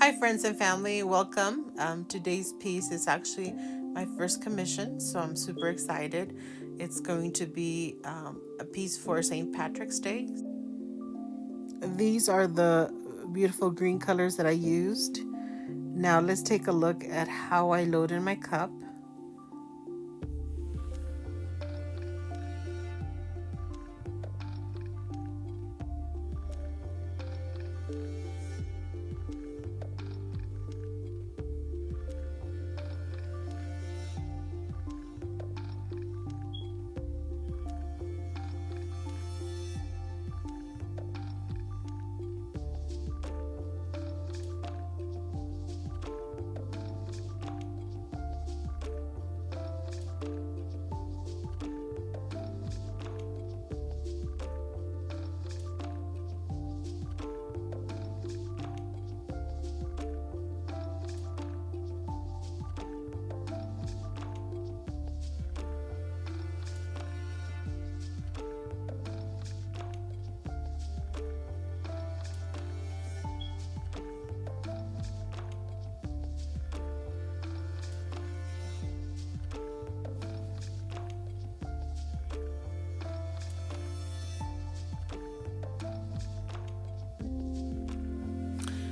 Hi, friends and family. Welcome. Today's piece is actually my first commission, so I'm super excited. It's going to be a piece for St. Patrick's Day. These are the beautiful green colors that I used. Now, let's take a look at how I load in my cup.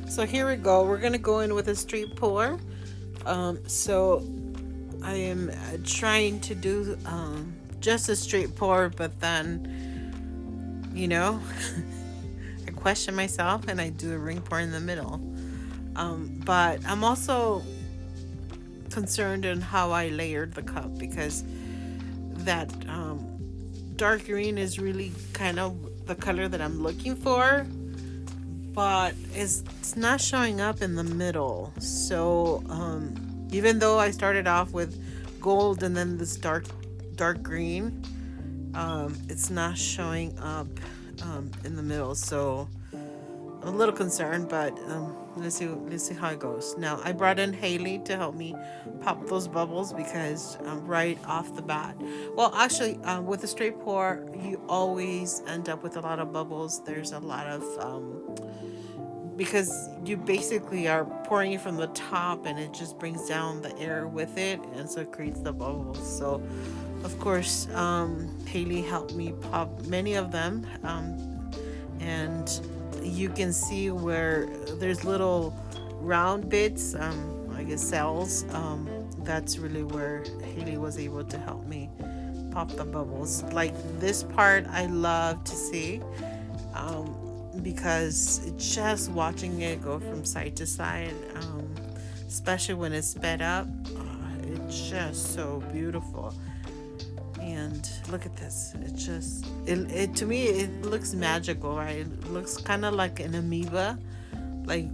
So here we go. We're gonna go in with a straight pour. So I am trying to do just a straight pour, but then, you know, I question myself and I do a ring pour in the middle. But I'm also concerned in how I layered the cup because that dark green is really kind of the color that I'm looking for, but it's not showing up in the middle. So even though I started off with gold and then this dark green, it's not showing up in the middle. So I'm a little concerned, but let's see how it goes. Now I brought in Haley to help me pop those bubbles because right off the bat, well, actually, with a straight pour, you always end up with a lot of bubbles. There's a lot of because you basically are pouring it from the top and it just brings down the air with it, and so it creates the bubbles. So of course, Haley helped me pop many of them, and you can see where there's little round bits, I guess cells. That's really where Haley was able to help me pop the bubbles. Like this part I love to see, because just watching it go from side to side, especially when it's sped up, it's just so beautiful. And look at this, it to me it looks magical, right? It looks kind of like an amoeba, like,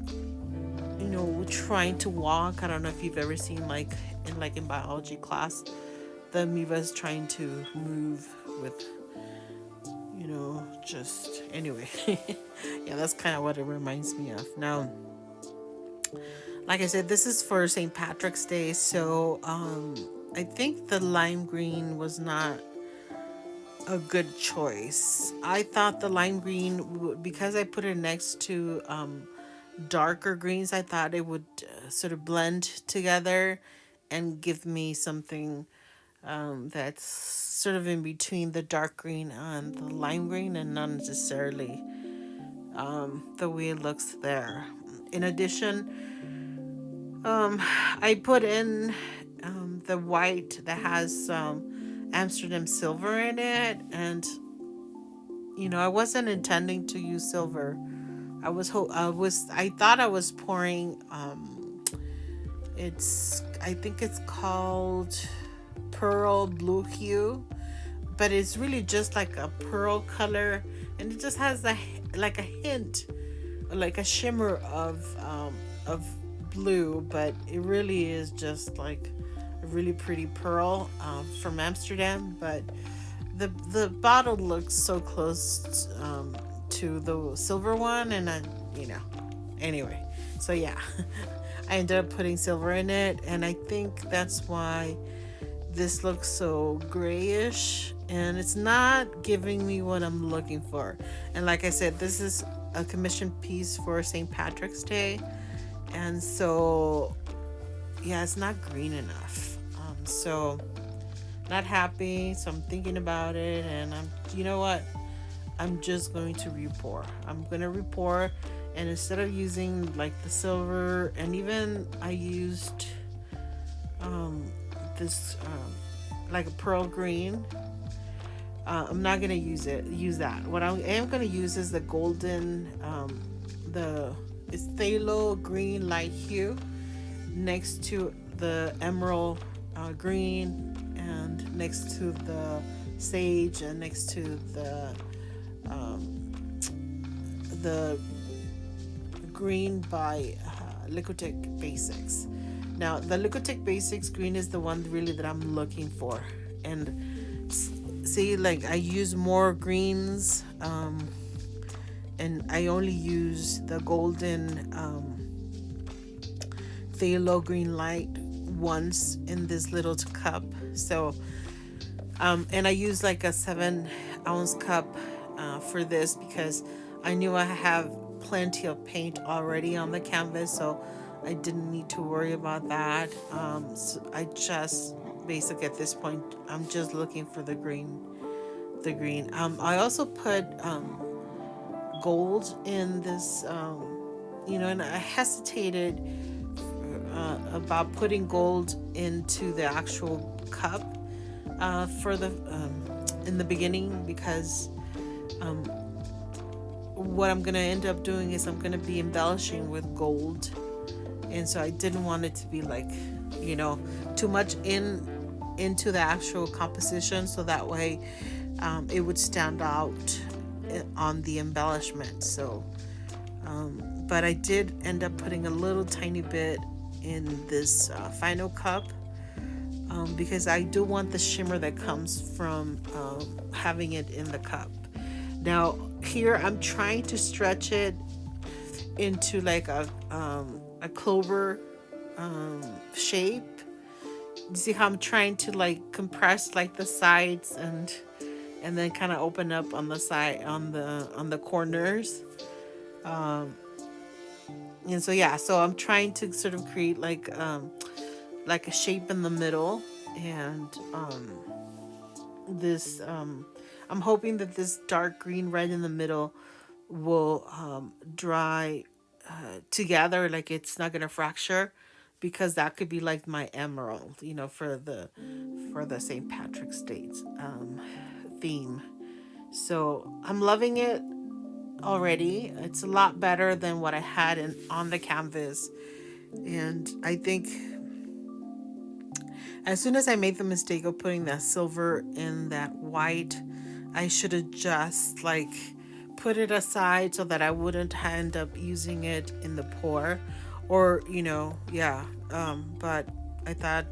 trying to walk. I don't know if you've ever seen, like in biology class, the amoeba is trying to move with, just anyway. Yeah, that's kind of what it reminds me of. Now, like I said, this is for St. Patrick's Day, so I think the lime green was not a good choice. I thought the lime green, because I put it next to darker greens, I thought it would sort of blend together and give me something that's sort of in between the dark green and the lime green, and not necessarily the way it looks there. In addition, I put in the white that has Amsterdam silver in it, and I wasn't intending to use silver. I thought I was pouring. I think it's called pearl blue hue, but it's really just like a pearl color, and it just has like a hint, like a shimmer of blue, but it really is just like a really pretty pearl from Amsterdam. But the bottle looks so close to the silver one, and anyway. So yeah, I ended up putting silver in it, and I think that's why this looks so grayish, and it's not giving me what I'm looking for. And like I said, this is a commission piece for St. Patrick's Day, And so, yeah, it's not green enough. So not happy. So I'm thinking about it, and you know what? I'm just going to repour. I'm going to repour, and instead of using like the silver, and even I used this like a pearl green. I'm not gonna use that. What I am gonna use is the golden, it's phthalo green light hue next to the emerald green, and next to the sage, and next to the green by Liquitech Basics. Now, the Liquitech Basics green is the one really that I'm looking for. And see, like I use more greens, and I only use the golden phthalo green light once in this little cup. So, and I use like a 7-ounce cup for this because I knew I have plenty of paint already on the canvas, so I didn't need to worry about that. So I just basically at this point I'm just looking for the green. I also put gold in this, and I hesitated about putting gold into the actual cup for the in the beginning, because what I'm gonna end up doing is I'm gonna be embellishing with gold, and so I didn't want it to be like, too much into the actual composition, so that way it would stand out on the embellishment. So, but I did end up putting a little tiny bit in this final cup, because I do want the shimmer that comes from having it in the cup. Now here I'm trying to stretch it into like a clover shape. You see how I'm trying to like compress like the sides and then kind of open up on the side, on the corners. And so yeah, so I'm trying to sort of create like a shape in the middle, and this I'm hoping that this dark green right in the middle will dry together, like it's not gonna fracture, because that could be like my emerald, for the St. Patrick's Day theme. So I'm loving it already. It's a lot better than what I had on the canvas, and I think as soon as I made the mistake of putting that silver in that white, I should have just like put it aside so that I wouldn't end up using it in the pour, or but I thought,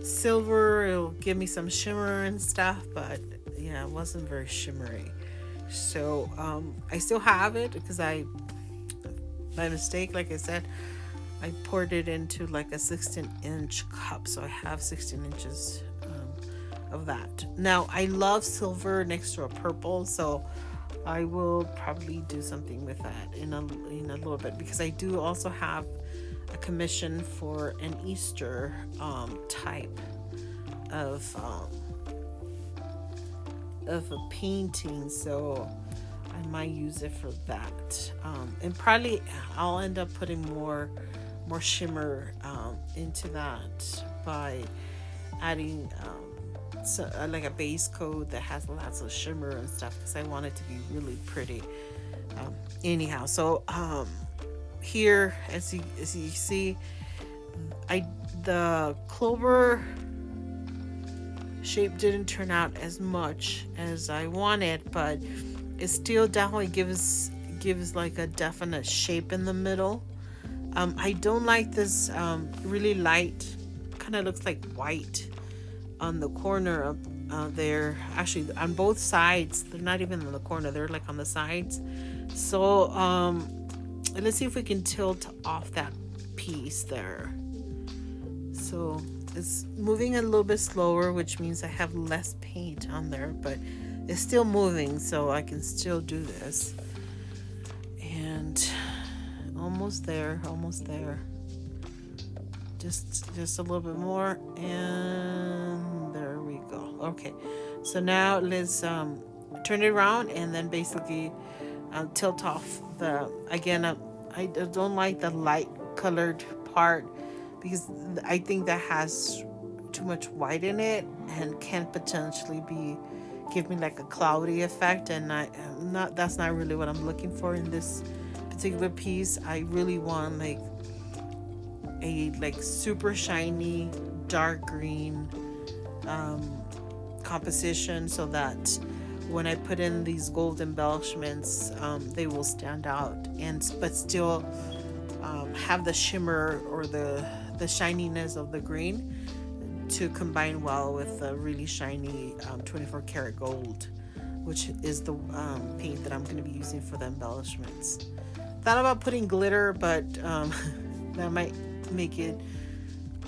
silver, it'll give me some shimmer and stuff, but yeah, it wasn't very shimmery. So I still have it because by mistake, like I said, I poured it into like a 16-inch cup, so I have 16 inches of that. Now I love silver next to a purple, so I will probably do something with that in a little bit, because I do also have a commission for an Easter type of a painting, so I might use it for that. And probably I'll end up putting more shimmer into that by adding like a base coat that has lots of shimmer and stuff, because I want it to be really pretty. Anyhow, so here, as you see, the clover shape didn't turn out as much as I wanted, but it still definitely gives like a definite shape in the middle. I don't like this really light, kind of looks like white on the corner of there. Actually, on both sides, they're not even on the corner, they're like on the sides. So let's see if we can tilt off that piece there. So it's moving a little bit slower, which means I have less paint on there, but it's still moving, so I can still do this. And almost almost there, almost there. Just a little bit more, and there we go. Okay, so now let's turn it around and then basically tilt off the, again, I don't like the light colored part because I think that has too much white in it and can potentially give me like a cloudy effect, and that's not really what I'm looking for in this particular piece. I really want like a super shiny dark green composition, so that when I put in these gold embellishments, they will stand out, but still have the shimmer or the shininess of the green to combine well with the really shiny 24 karat gold, which is the paint that I'm going to be using for the embellishments. Thought about putting glitter, but that might make it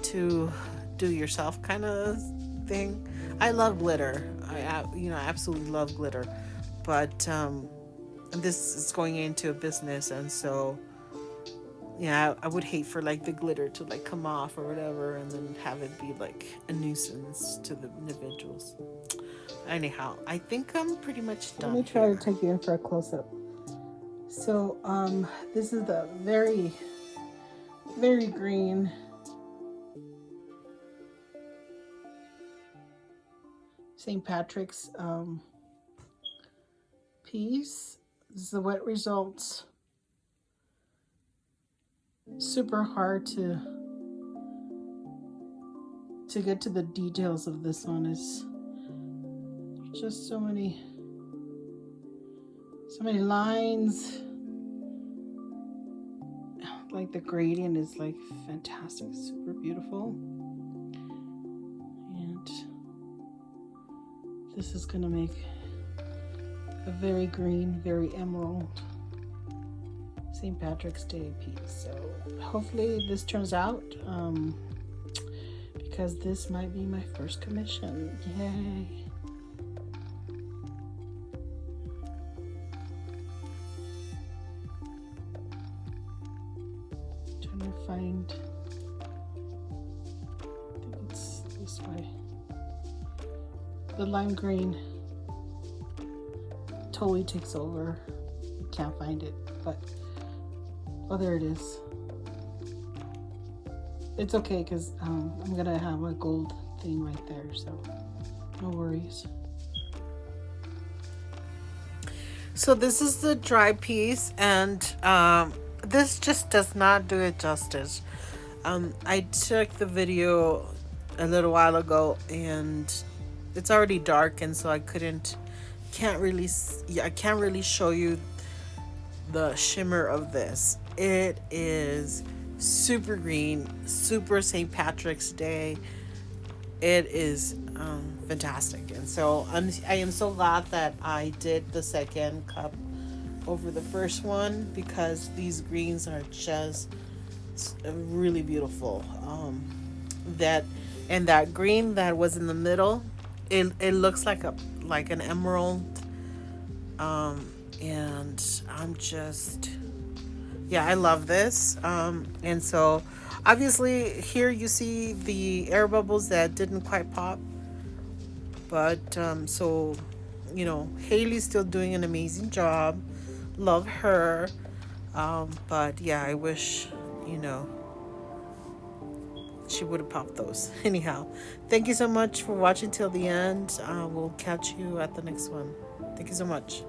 too do yourself kind of thing. I love glitter. I absolutely love glitter, but this is going into a business, and so yeah, I would hate for like the glitter to like come off or whatever, and then have it be like a nuisance to the individuals. Anyhow, I think I'm pretty much done. Let me try to take you in for a close-up. So this is the very, very green St. Patrick's piece. This is the wet results. Super hard to get to the details of this one. Is just so many lines. Like the gradient is like fantastic, super beautiful. And this is gonna make a very green, very emerald St. Patrick's Day piece. So hopefully this turns out, because this might be my first commission. Yay. Trying to find, I think it's this way. The lime green totally takes over. Can't find it, but oh, there it is. It's okay, because I'm gonna have a gold thing right there, so no worries. So this is the dry piece, and this just does not do it justice. I took the video a little while ago, and it's already dark, and so I can't really show you the shimmer of this. It is super green, super St. Patrick's Day. It is fantastic, and so I am so glad that I did the second cup over the first one, because these greens are just really beautiful. That green that was in the middle, it looks like an emerald, and I'm just, yeah, I love this. And so obviously here you see the air bubbles that didn't quite pop, but so Haley's still doing an amazing job. Love her. But yeah, I wish she would have popped those. Anyhow, thank you so much for watching till the end. We'll catch you at the next one. Thank you so much.